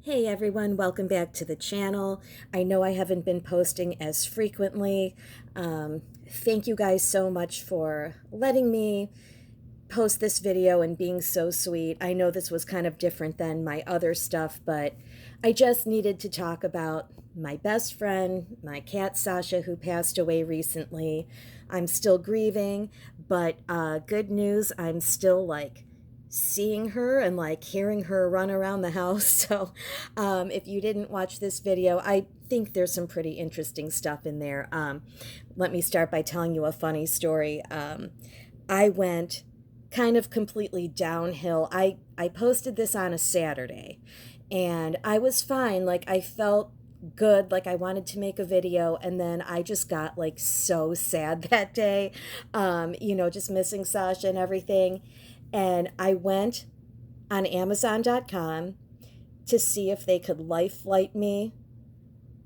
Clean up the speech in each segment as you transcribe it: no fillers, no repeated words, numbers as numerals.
Hey everyone, welcome back to the channel. I know I haven't been posting as frequently. Thank you guys so much for letting me post this video and being so sweet. I know this was kind of different than my other stuff, but I just needed to talk about my best friend, my cat Sasha, who passed away recently. I'm still grieving, but good news, I'm still seeing her and hearing her run around the house. So if you didn't watch this video, I think there's some pretty interesting stuff in there. Let me start by telling you a funny story. I went kind of completely downhill. I posted this on a Saturday and I was fine. I felt good, I wanted to make a video, and then I just got so sad that day, just missing Sasha and everything. And I went on Amazon.com to see if they could life flight me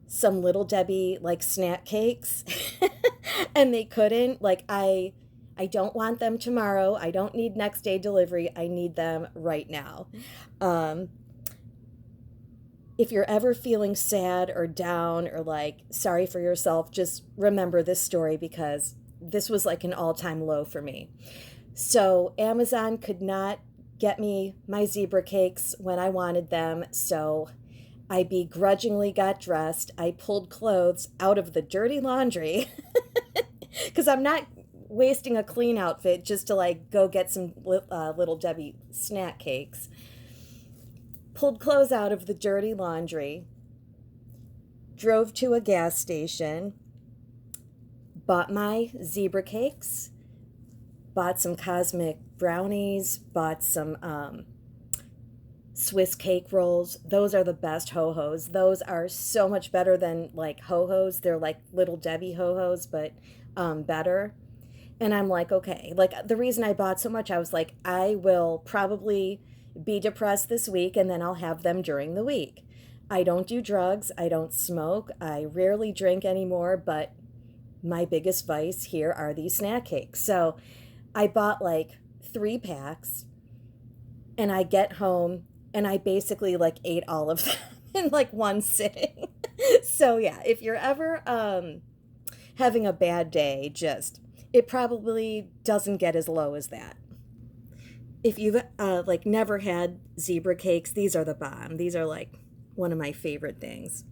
some Little Debbie snack cakes. And they couldn't. I don't want them tomorrow. I don't need next day delivery. I need them right now. If you're ever feeling sad or down or sorry for yourself, just remember this story, because this was an all-time low for me. So Amazon could not get me my zebra cakes when I wanted them, so I begrudgingly got dressed. I pulled clothes out of the dirty laundry because I'm not wasting a clean outfit just to go get some Little Debbie snack cakes. Pulled clothes out of the dirty laundry, drove to a gas station, bought my zebra cakes, bought some cosmic brownies, bought some Swiss cake rolls. Those are the best ho-hos. Those are so much better than ho-hos. They're like Little Debbie ho-hos, but better. And I'm okay. The reason I bought so much, I was I will probably be depressed this week, and then I'll have them during the week. I don't do drugs. I don't smoke. I rarely drink anymore, but my biggest vice here are these snack cakes. So I bought 3 packs, and I get home and I basically ate all of them in one sitting. So yeah, if you're ever having a bad day, it probably doesn't get as low as that. If you've never had zebra cakes, these are the bomb. These are one of my favorite things.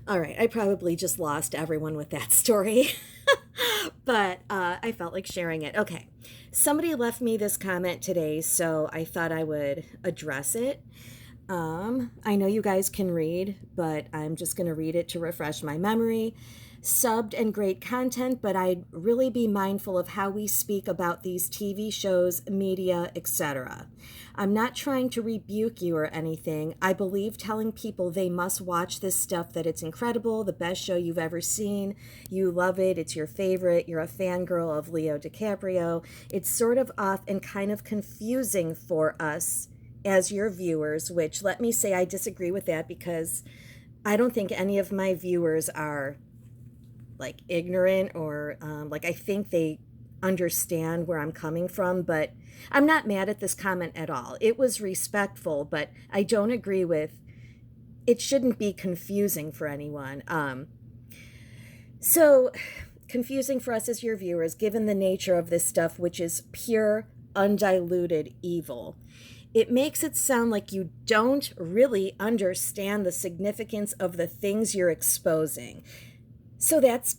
All right, I probably just lost everyone with that story. But I felt like sharing it. Okay, somebody left me this comment today, so I thought I would address it. I know you guys can read, but I'm just going to read it to refresh my memory. Subbed and great content, but I'd really be mindful of how we speak about these TV shows, media, etc. I'm not trying to rebuke you or anything. I believe telling people they must watch this stuff, that it's incredible, the best show you've ever seen, you love it, it's your favorite, you're a fangirl of Leo DiCaprio. It's sort of off and kind of confusing for us as your viewers, which, let me say, I disagree with that, because I don't think any of my viewers are ignorant, or I think they understand where I'm coming from. But I'm not mad at this comment at all. It was respectful, but I don't agree with it. Shouldn't be confusing for anyone. So confusing for us as your viewers, given the nature of this stuff, which is pure, undiluted evil. It makes it sound like you don't really understand the significance of the things you're exposing. So that's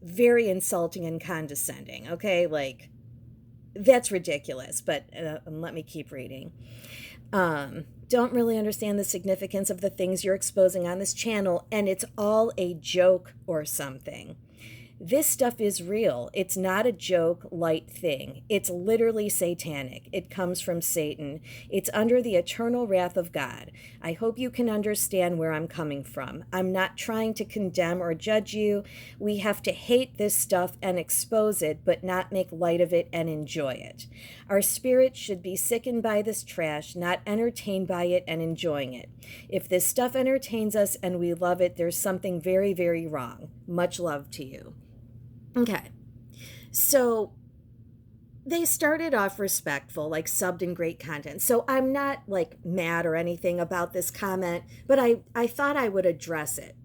very insulting and condescending, okay? That's ridiculous, but let me keep reading. Don't really understand the significance of the things you're exposing on this channel, and it's all a joke or something. This stuff is real. It's not a joke, light thing. It's literally satanic. It comes from Satan. It's under the eternal wrath of God. I hope you can understand where I'm coming from. I'm not trying to condemn or judge you. We have to hate this stuff and expose it, but not make light of it and enjoy it. Our spirits should be sickened by this trash, not entertained by it and enjoying it. If this stuff entertains us and we love it, there's something very, very wrong. Much love to you. Okay, so they started off respectful, like subbed in great content. So I'm not like mad or anything about this comment, but I thought I would address it.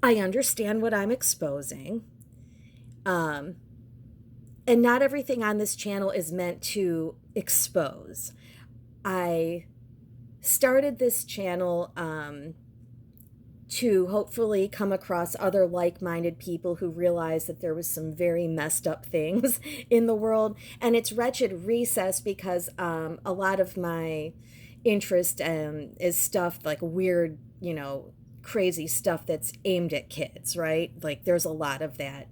I understand what I'm exposing. Um, and not everything on this channel is meant to expose. I started this channel to hopefully come across other like-minded people who realize that there was some very messed up things in the world. And it's Wretched Recess because a lot of my interest is stuff like weird, crazy stuff that's aimed at kids, right? Like there's a lot of that,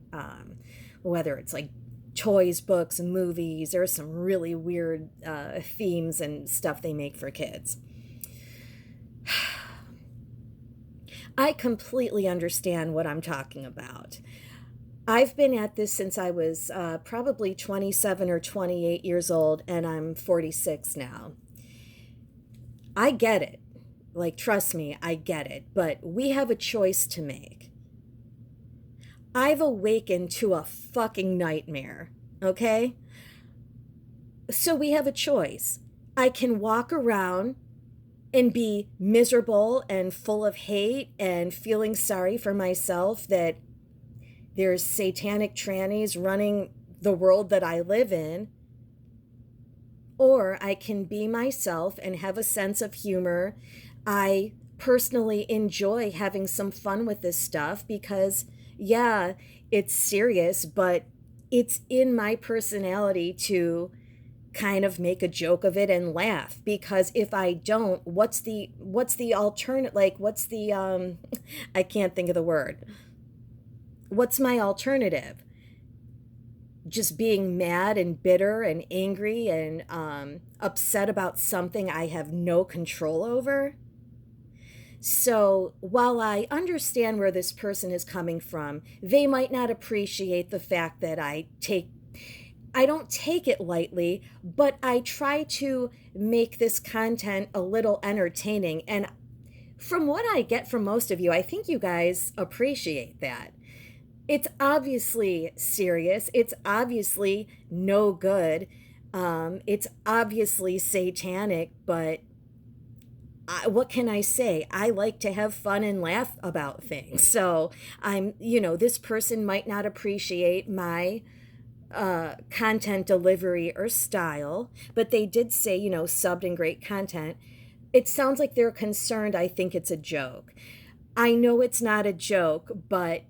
whether it's like toys, books, movies. There's some really weird themes and stuff they make for kids. I completely understand what I'm talking about. I've been at this since I was probably 27 or 28 years old, and I'm 46 now. I get it. Like, trust me, I get it. But we have a choice to make. I've awakened to a fucking nightmare, okay? So we have a choice. I can walk around and be miserable and full of hate and feeling sorry for myself that there's satanic trannies running the world that I live in. Or I can be myself and have a sense of humor. I personally enjoy having some fun with this stuff because, yeah, it's serious, but it's in my personality to kind of make a joke of it and laugh, because if I don't, what's the alternate, like what's the I can't think of the word. What's my alternative? Just being mad and bitter and angry and upset about something I have no control over? So while I understand where this person is coming from, they might not appreciate the fact that I don't take it lightly, but I try to make this content a little entertaining. And from what I get from most of you, I think you guys appreciate that. It's obviously serious. It's obviously no good. It's obviously satanic, but what can I say? I like to have fun and laugh about things. So this person might not appreciate my content delivery or style, but they did say, subbed in great content. It sounds like they're concerned I think it's a joke. I know it's not a joke, but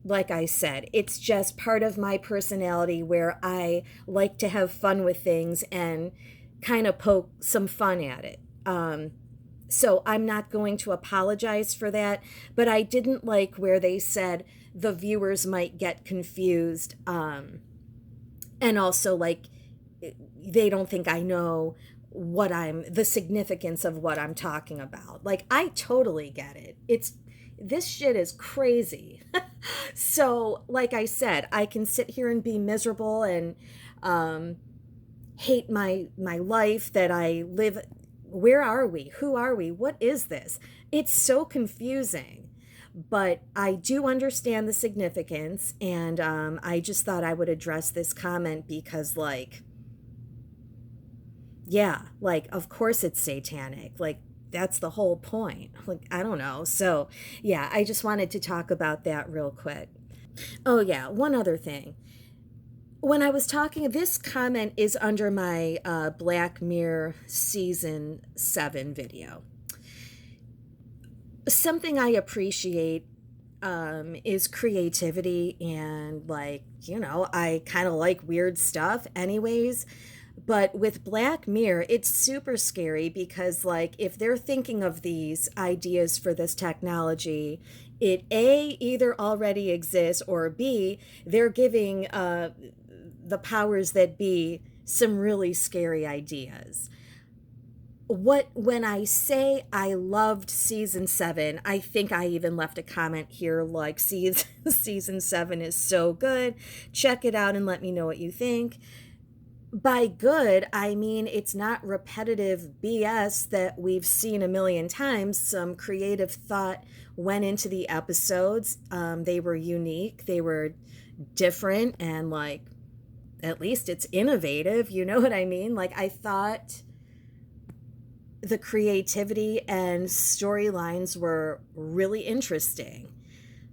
like I said, it's just part of my personality where I like to have fun with things and kind of poke some fun at it. So I'm not going to apologize for that, but I didn't like where they said the viewers might get confused. And also like they don't think I know the significance of what I'm talking about. Like, I totally get it. This shit is crazy. So, like I said, I can sit here and be miserable and hate my life that I live. Where are we? Who are we? What is this? It's so confusing. But I do understand the significance, and I just thought I would address this comment because, like, yeah, like, of course it's satanic. Like, that's the whole point. Like, I don't know. So, yeah, I just wanted to talk about that real quick. Oh, yeah, one other thing. When I was talking, this comment is under my Black Mirror Season 7 video. Something I appreciate is creativity, and, like, I kind of like weird stuff anyways. But with Black Mirror, it's super scary because, like, if they're thinking of these ideas for this technology, it A, either already exists, or B, they're giving the powers that be some really scary ideas. When I say I loved season 7, I think I even left a comment here like season 7 is so good. Check it out and let me know what you think. By good, I mean it's not repetitive BS that we've seen a million times. Some creative thought went into the episodes. They were unique. They were different and like at least it's innovative, you know what I mean? Like I thought the creativity and storylines were really interesting.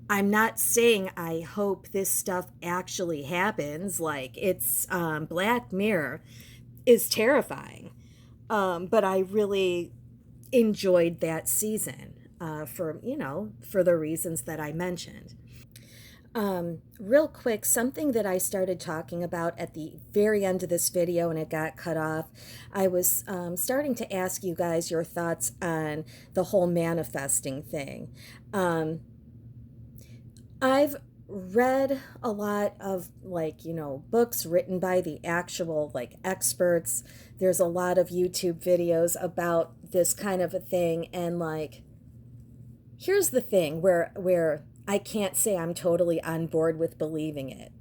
I'm not saying I hope this stuff actually happens. Like it's Black Mirror is terrifying, but I really enjoyed that season for for the reasons that I mentioned. Real quick, something that I started talking about at the very end of this video and it got cut off. I was starting to ask you guys your thoughts on the whole manifesting thing. I've read a lot of books written by the actual like experts. There's a lot of YouTube videos about this kind of a thing, and like here's the thing where I can't say I'm totally on board with believing it.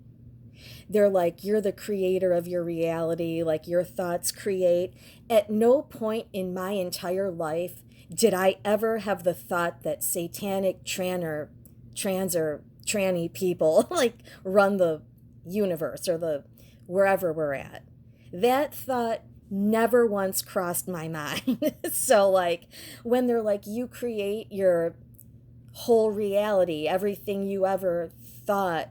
They're like, you're the creator of your reality, like your thoughts create. At no point in my entire life did I ever have the thought that satanic trans or tranny people like run the universe or the wherever we're at. That thought never once crossed my mind. So like when they're like, you create your whole reality, everything you ever thought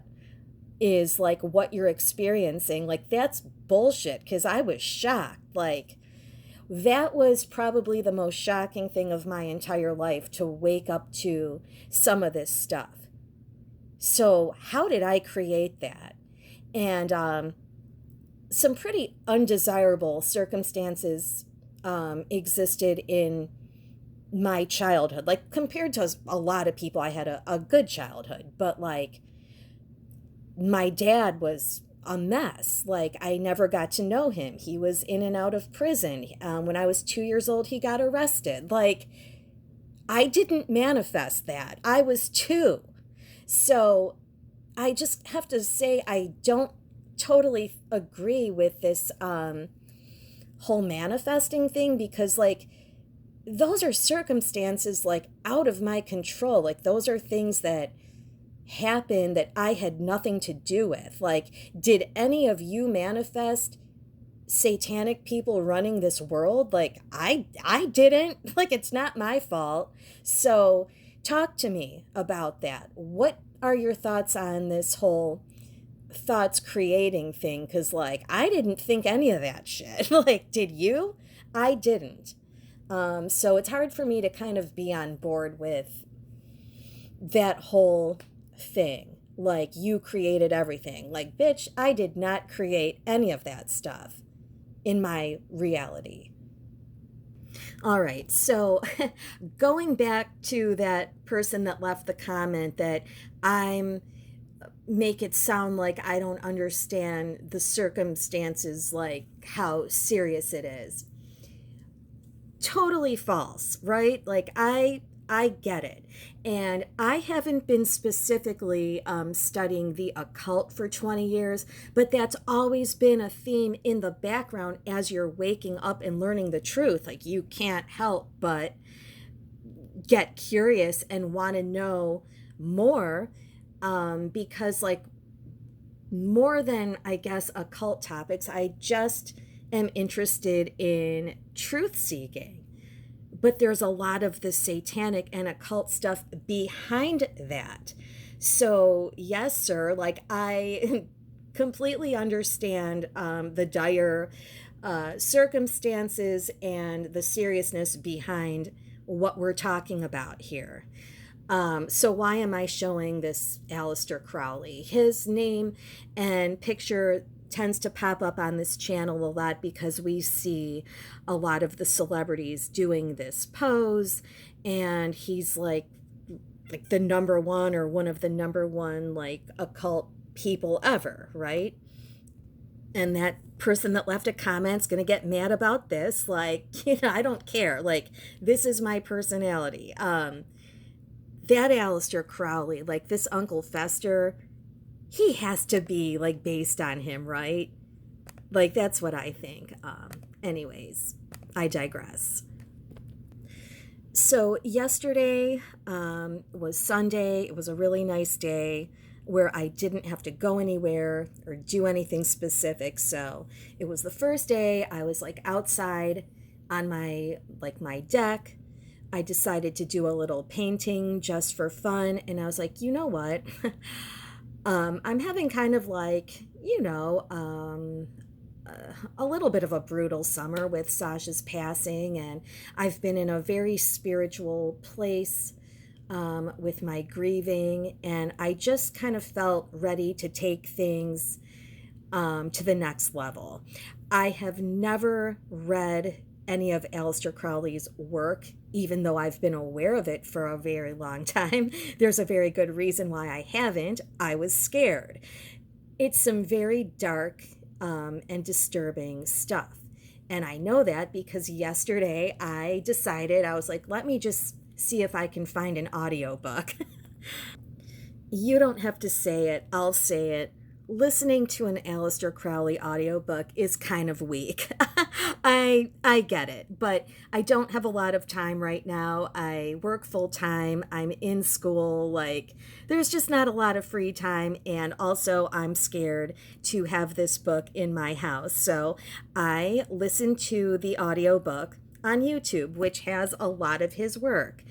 is like what you're experiencing, like that's bullshit, because I was shocked. Like that was probably the most shocking thing of my entire life, to wake up to some of this stuff. So how did I create that? And some pretty undesirable circumstances existed in my childhood. Like compared to a lot of people, I had a good childhood, but like my dad was a mess. Like I never got to know him. He was in and out of prison. When I was 2 years old, he got arrested. Like I didn't manifest that. I was two. So I just have to say I don't totally agree with this whole manifesting thing, because like those are circumstances like out of my control. Like those are things that happen that I had nothing to do with. Like, did any of you manifest satanic people running this world? Like I didn't. Like it's not my fault. So talk to me about that. What are your thoughts on this whole thoughts creating thing? Because like I didn't think any of that shit. Like did you? I didn't. So it's hard for me to kind of be on board with that whole thing. Like you created everything. Like bitch, I did not create any of that stuff in my reality. All right, so going back to that person that left the comment that I'm make it sound like I don't understand the circumstances, like how serious it is. Totally false, right? Like I get it. And I haven't been specifically studying the occult for 20 years, but that's always been a theme in the background as you're waking up and learning the truth. Like you can't help but get curious and want to know more, because like more than I guess occult topics, I just am interested in truth seeking. But there's a lot of the satanic and occult stuff behind that. So yes, sir, like I completely understand the dire circumstances and the seriousness behind what we're talking about here. So why am I showing this Aleister Crowley? His name and picture tends to pop up on this channel a lot because we see a lot of the celebrities doing this pose, and he's like the number one or one of the number one like occult people ever, right? And that person that left a comment's gonna get mad about this. Like, I don't care. Like, this is my personality. That Aleister Crowley, like this Uncle Fester, he has to be like based on him, right? Like that's what I think. Anyways, I digress. So yesterday was Sunday. It was a really nice day. where I didn't have to go anywhere or do anything specific. So it was the first day I was like outside on my deck. I decided to do a little painting just for fun. And I was like, you know what? I'm having kind of like, a little bit of a brutal summer with Sasha's passing. And I've been in a very spiritual place with my grieving. And I just kind of felt ready to take things to the next level. I have never read any of Aleister Crowley's work, even though I've been aware of it for a very long time. There's a very good reason why I haven't. I was scared. It's some very dark and disturbing stuff. And I know that because yesterday I decided, I was like, let me just see if I can find an audiobook. You don't have to say it, I'll say it. Listening to an Aleister Crowley audiobook is kind of weak. I get it, but I don't have a lot of time right now. I work full time. I'm in school. Like, there's just not a lot of free time. And also, I'm scared to have this book in my house. So I listened to the audiobook on YouTube, which has a lot of his work.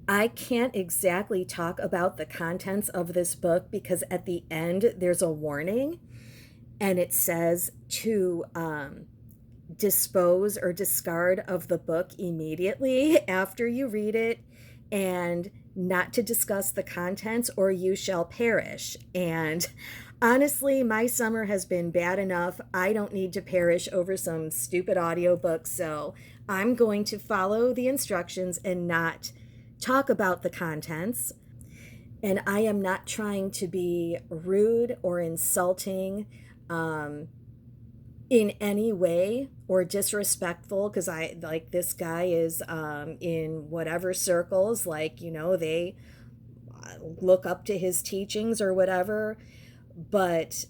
I can't exactly talk about the contents of this book because at the end there's a warning and it says to dispose or discard of the book immediately after you read it and not to discuss the contents or you shall perish. And honestly, my summer has been bad enough. I don't need to perish over some stupid audiobook, so I'm going to follow the instructions and not talk about the contents. And I am not trying to be rude or insulting in any way or disrespectful, because I like this guy is in whatever circles, like, they look up to his teachings or whatever. But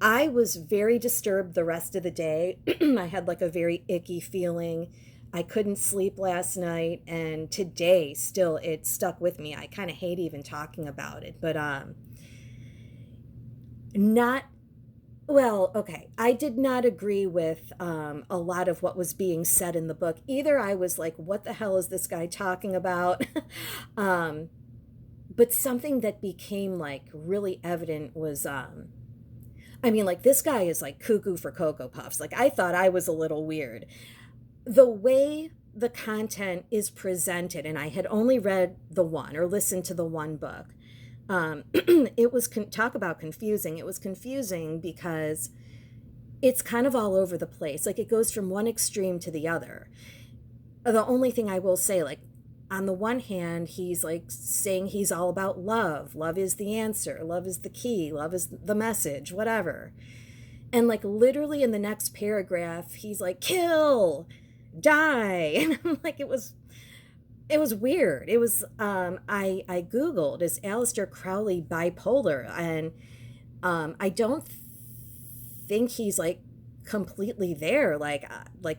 I was very disturbed the rest of the day. I had like a very icky feeling. I couldn't sleep last night, and today still it stuck with me. I kind of hate even talking about it, but not well, okay. I did not agree with a lot of what was being said in the book. Either I was like, what the hell is this guy talking about? But something that became like really evident was like this guy is like cuckoo for Cocoa Puffs. Like I thought I was a little weird. The way the content is presented, and I had only read the one or listened to the one book, it was, talk about confusing. It was confusing because it's kind of all over the place. Like it goes from one extreme to the other. The only thing I will say, like, on the one hand, he's like saying he's all about love. Love is the answer. Love is the key. Love is the message, whatever. And like literally in the next paragraph, he's like, kill, die. And I'm like, it was weird. It was I googled, is Aleister Crowley bipolar? And I don't think he's like completely there, like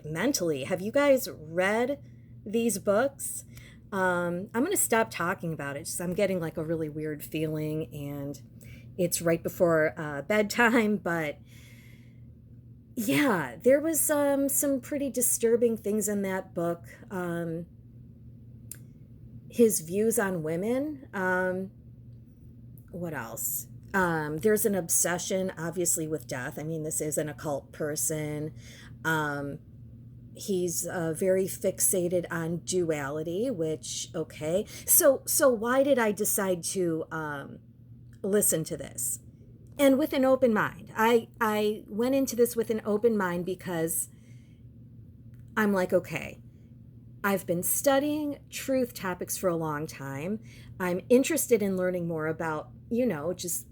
mentally. Have you guys read these books? I'm gonna stop talking about it, just I'm getting like a really weird feeling, and it's right before bedtime. But yeah, there was some pretty disturbing things in that book. His views on women. What else? There's an obsession, obviously, with death. I mean, this is an occult person. He's very fixated on duality, which, okay. So why did I decide to listen to this? And with an open mind. I went into this with an open mind because I'm like, okay, I've been studying truth topics for a long time. I'm interested in learning more about, just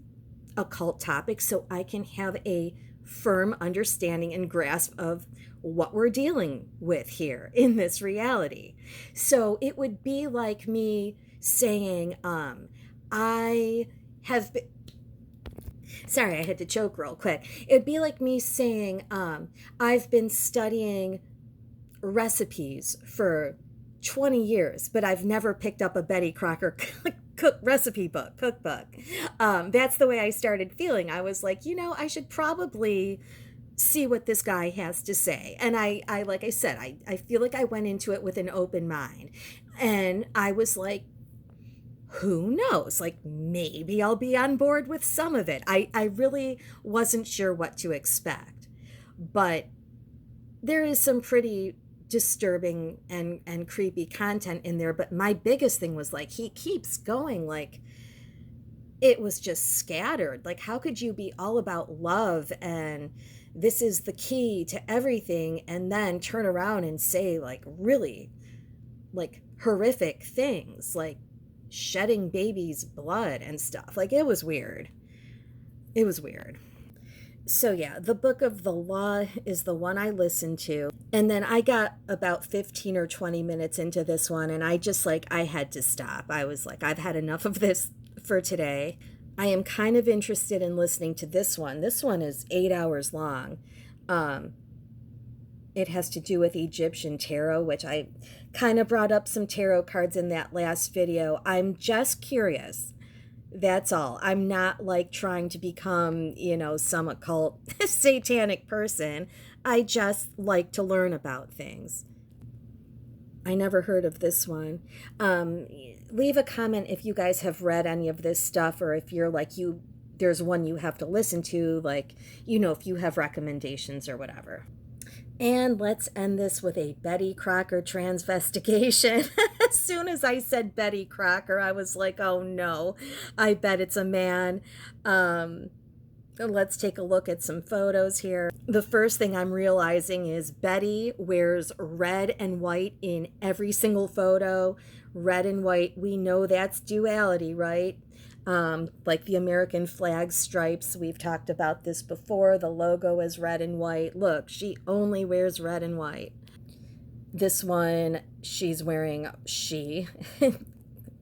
occult topics so I can have a firm understanding and grasp of what we're dealing with here in this reality. So it would be like me saying, I have been, sorry, I had to choke real quick. It'd be like me saying, I've been studying recipes for 20 years, but I've never picked up a Betty Crocker cookbook. That's the way I started feeling. I was like, I should probably see what this guy has to say. And I like I said, I feel like I went into it with an open mind. And I was like, who knows? Like, maybe I'll be on board with some of it. I really wasn't sure what to expect. But there is some pretty disturbing and creepy content in there. But my biggest thing was like, he keeps going, like, it was just scattered. Like, how could you be all about love and this is the key to everything, and then turn around and say, like, really, like, horrific things, like shedding babies' blood and stuff. Like, it was weird. It was weird. So yeah, the Book of the Law is the one I listened to. And then I got about 15 or 20 minutes into this one, and I just, like, I had to stop. I was like, I've had enough of this for today. I am kind of interested in listening to this one. This one is 8 hours long. It has to do with Egyptian tarot, which I kind of brought up some tarot cards in that last video. I'm just curious. That's all. I'm not like trying to become, some occult satanic person. I just like to learn about things. I never heard of this one. Leave a comment if you guys have read any of this stuff, or if you're like, there's one you have to listen to, like, if you have recommendations or whatever. And let's end this with a Betty Crocker transvestigation. As soon as I said Betty Crocker, I was like, oh no, I bet it's a man. Let's take a look at some photos here. The first thing I'm realizing is Betty wears red and white in every single photo. Red and white, we know that's duality, right? Like the American flag stripes, we've talked about this before. The logo is red and white. Look, she only wears red and white. This one,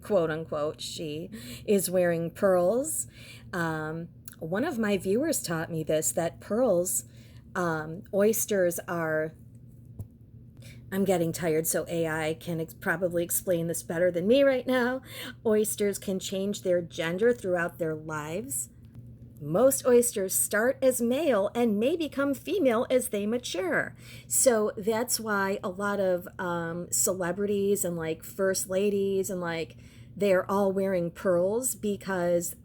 quote unquote, she is wearing pearls. One of my viewers taught me this, that pearls, oysters are, I'm getting tired, so AI can probably explain this better than me right now. Oysters can change their gender throughout their lives. Most oysters start as male and may become female as they mature. So that's why a lot of celebrities and like first ladies and like they're all wearing pearls because,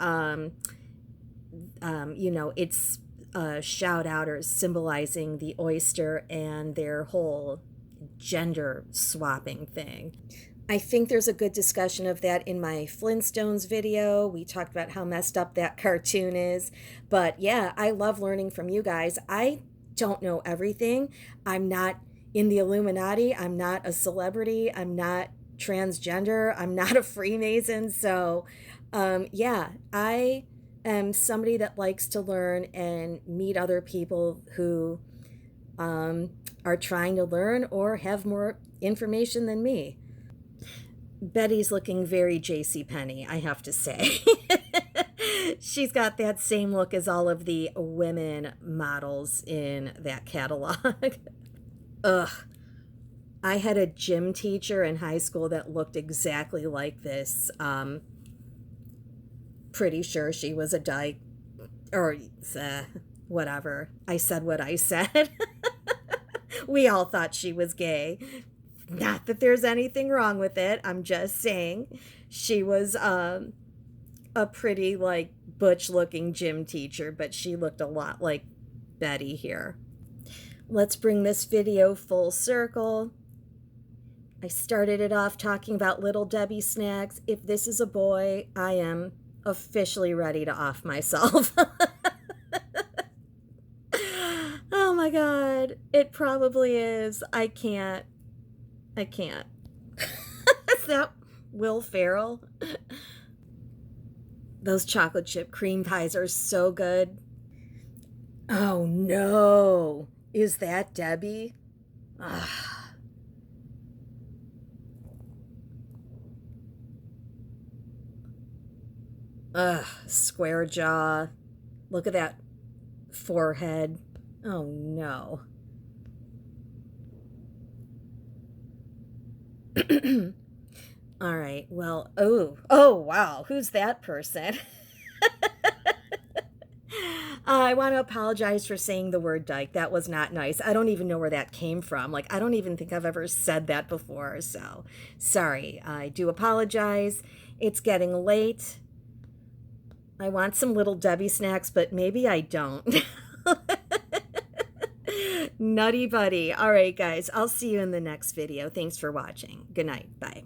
it's a shout out or symbolizing the oyster and their whole gender swapping thing. I think there's a good discussion of that in my Flintstones video. We talked about how messed up that cartoon is. But yeah, I love learning from you guys. I don't know everything. I'm not in the Illuminati. I'm not a celebrity. I'm not transgender. I'm not a Freemason. So I am somebody that likes to learn and meet other people who are trying to learn or have more information than me. Betty's looking very JCPenney, I have to say. She's got that same look as all of the women models in that catalog. Ugh. I had a gym teacher in high school that looked exactly like this. Pretty sure she was a dyke. Or whatever. I said what I said. We all thought she was gay. Not that there's anything wrong with it. I'm just saying she was a pretty like butch looking gym teacher, but she looked a lot like Betty here. Let's bring this video full circle. I started it off talking about Little Debbie snacks. If this is a boy, I am officially ready to off myself. Oh my God, it probably is. I can't. Is that Will Ferrell? Those chocolate chip cream pies are so good. Oh no. Is that Debbie? Ugh. Ugh, square jaw. Look at that forehead. Oh, no. All right. Well, oh, wow. Who's that person? I want to apologize for saying the word dyke. That was not nice. I don't even know where that came from. Like, I don't even think I've ever said that before. So, sorry. I do apologize. It's getting late. I want some Little Debbie snacks, but maybe I don't. Nutty buddy. All right, guys. I'll see you in the next video. Thanks for watching. Good night. Bye.